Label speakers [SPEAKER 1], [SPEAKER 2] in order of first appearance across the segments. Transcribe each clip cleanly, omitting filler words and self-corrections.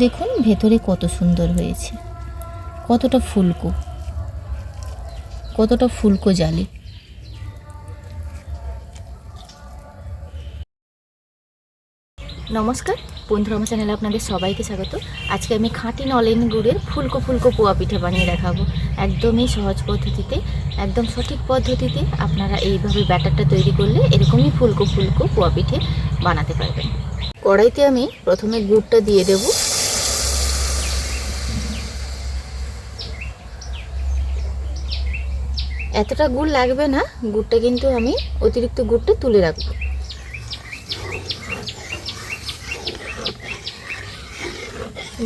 [SPEAKER 1] দেখুন ভেতরে কত সুন্দর হয়েছে, কতটা ফুলকো জালি। নমস্কার বন্ধুরা, আমার চ্যানেলে আপনাদের সবাইকে স্বাগত। আজকে আমি খাঁটি নলেন গুড়ের ফুলকো পোয়া পিঠে বানিয়ে দেখাবো। একদমই সহজ পদ্ধতিতে, একদম সঠিক পদ্ধতিতে আপনারা এইভাবে ব্যাটারটা তৈরি করলে এরকমই ফুলকো পোয়া পিঠে বানাতে পারবেন। কড়াইতে আমি প্রথমে গুড়টা দিয়ে দেব। এতটা গুড় লাগবে না, গুড়টা কিন্তু আমি অতিরিক্ত গুড়টা তুলে রাখবো।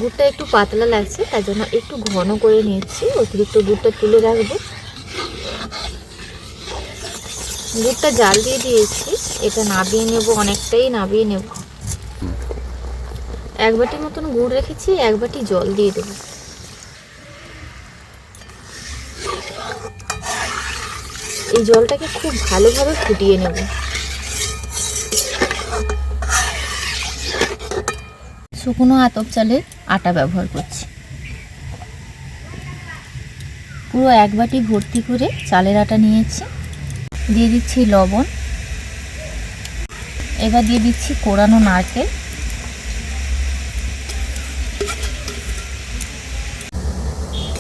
[SPEAKER 1] গুড়টা একটু পাতলা লাগছে, তার জন্য একটু ঘন করে নিচ্ছি, অতিরিক্ত গুড়টা তুলে রাখবো। গুড়টা জাল দিয়ে দিয়েছি, এটা নাবিয়ে নেব, অনেকটাই নাবিয়ে নেব। এক বাটি মতন গুড় রেখেছি, এক বাটি জল দিয়ে দেব। এই জলটাকে খুব ভালোভাবে ফুটিয়ে নেব। শুকনো আতপ চালের আটা ব্যবহার করছি। পুরো এক বাটি ভর্তি করে চালের আটা নিয়েছি। দিয়ে দিচ্ছি লবণ, এবার দিয়ে দিচ্ছি কোরানো নারকেল।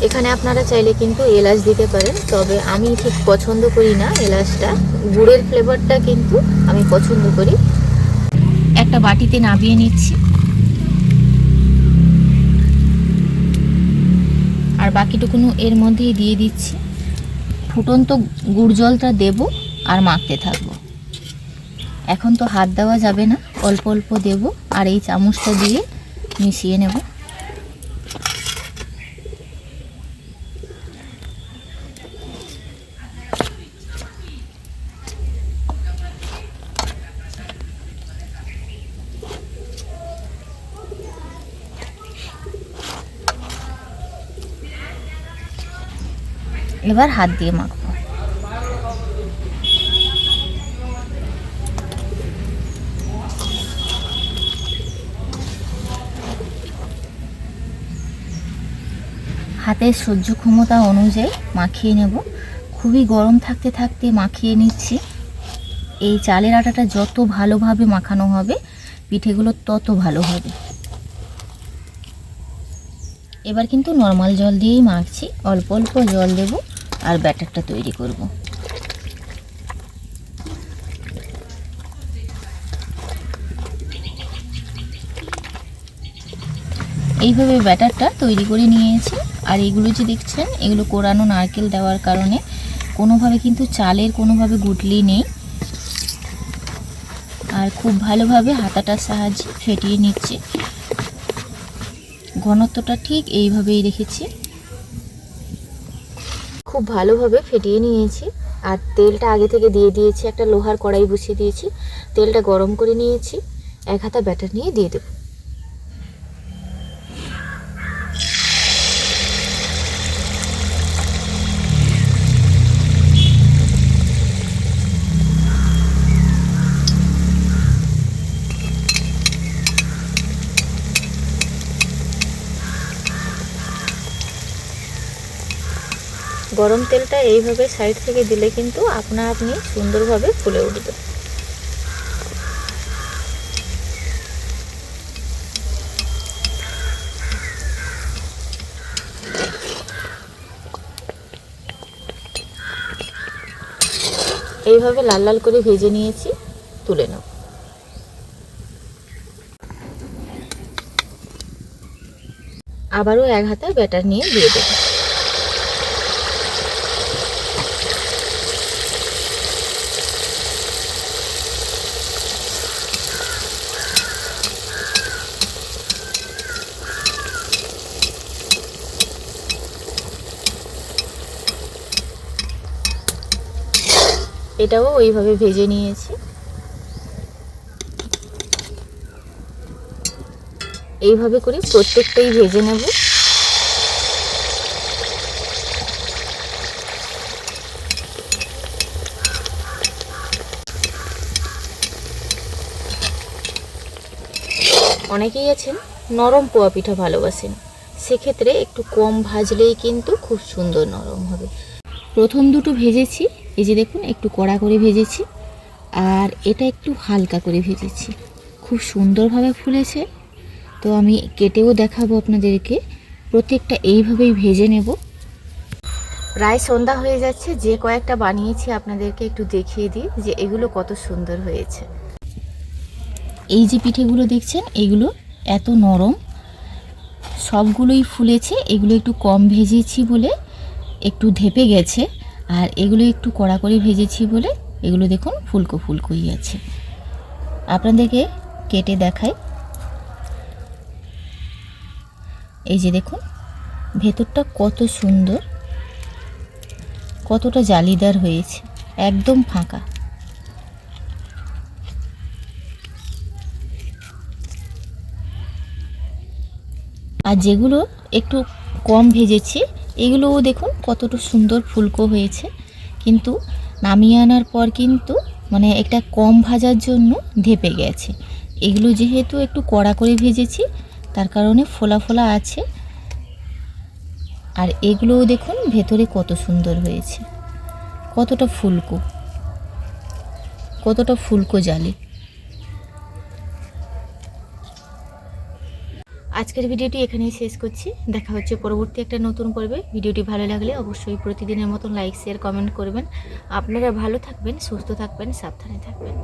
[SPEAKER 1] এখানে আপনারা চাইলে কিন্তু এলাচ দিতে পারেন, তবে আমি ঠিক পছন্দ করি না এলাচটা। গুড়ের ফ্লেভারটা কিন্তু আমি পছন্দ করি। একটা বাটিতে নামিয়ে নিচ্ছি, আর বাকিটুকুনো এর মধ্যেই দিয়ে দিচ্ছি। ফুটন্ত গুড় জলটা দেব আর মাখতে থাকবো। এখন তো হাত দেওয়া যাবে না, অল্প অল্প দেব আর এই চামচটা দিয়ে মিশিয়ে নেব। এবার হাত দিয়ে মাখবো। হাতের সহ্য ক্ষমতা অনুযায়ী মাখিয়ে নেব। খুবই গরম থাকতে থাকতে মাখিয়ে নিচ্ছি। এই চালের আটাটা যত ভালোভাবে মাখানো হবে পিঠেগুলো তত ভালো হবে। এবার কিন্তু নর্মাল জল দিয়েই মাখছি, অল্প অল্প জল দেব আর ব্যাটারটা তৈরি করব। এইভাবে ব্যাটারটা তৈরি করে নিয়েছি। আর এগুলো যে দেখছেন, এগুলো কোরানো নারকেল দেওয়ার কারণে কোনোভাবে কিন্তু চালের কোনোভাবে গুটলি নেই। আর খুব ভালোভাবে হাতাটার সাহায্যে ফেটিয়ে নিচ্ছি। ঘনত্বটা ঠিক এইভাবেই রেখেছি। খুব ভালোভাবে ফেটিয়ে নিয়েছি। আর তেলটা আগে থেকে দিয়ে দিয়েছি, একটা লোহার কড়াই বসিয়ে দিয়েছি, তেলটা গরম করে নিয়েছি। এক হাতা ব্যাটার নিয়ে দিয়ে দেব। গরম তেলটা এইভাবে সাইড থেকে দিলে কিন্তু আপনা আপনি সুন্দরভাবে ফুলে উঠবে। এইভাবে লাল লাল করে ভেজে নিয়েছি, তুলে নাও। আবারও এক হাতা ব্যাটার নিয়ে দিয়ে দেব। এটাও ওইভাবে ভেজে নিয়েছি। এইভাবে করে প্রত্যেকটাই ভেজে নেব। অনেকেই আছেন নরম পোয়া পিঠা ভালোবাসেন, সেক্ষেত্রে একটু কম ভাজলেই কিন্তু খুব সুন্দর নরম হবে। প্রথম দুটো ভেজেছি, এই যে দেখুন একটু কড়া করে ভেজেছি, আর এটা একটু হালকা করে ভেজেছি। খুব সুন্দরভাবে ফুলেছে। তো আমি কেটেও দেখাবো আপনাদেরকে। প্রত্যেকটা এইভাবেই ভেজে নেব। প্রায় সন্ধ্যা হয়ে যাচ্ছে, যে কয়েকটা বানিয়েছি আপনাদেরকে একটু দেখিয়ে দিই যে এগুলো কত সুন্দর হয়েছে। এই যে পিঠেগুলো দেখছেন, এগুলো এত নরম, সবগুলোই ফুলেছে। এগুলো একটু কম ভেজেছি বলে একটু ধেপে গেছে, আর এগুলো একটু কড়া করে ভেজেছি বলে এগুলো দেখুন ফুলকো ফুলকোই আছে। আপনাদেরকে কেটে দেখাই। এই যে দেখুন ভেতরটা কত সুন্দর, কতটা জালিদার হয়েছে, একদম ফাঁকা। আর যেগুলো একটু কম ভেজেছি এগুলোও দেখুন কতটা সুন্দর ফুলকো হয়েছে, কিন্তু নামিয়ে আনার পর কিন্তু মানে একটা কম ভাজার জন্য ধেপে গেছে। এগুলো যেহেতু একটু কড়া করে ভেজেছি তার কারণে ফোলা ফোলা আছে। আর এগুলোও দেখুন ভেতরে কত সুন্দর হয়েছে, কতটা ফুলকো, কতটা ফুলকো জালি। আজকের ভিডিওটি এখানেই শেষ করছি। দেখা হচ্ছে পরবর্তী একটা নতুন পর্বে। ভিডিওটি ভালো লাগলে অবশ্যই প্রতিদিনের মতন লাইক শেয়ার কমেন্ট করবেন। আপনারা ভালো থাকবেন, সুস্থ থাকবেন, সাবধানে থাকবেন।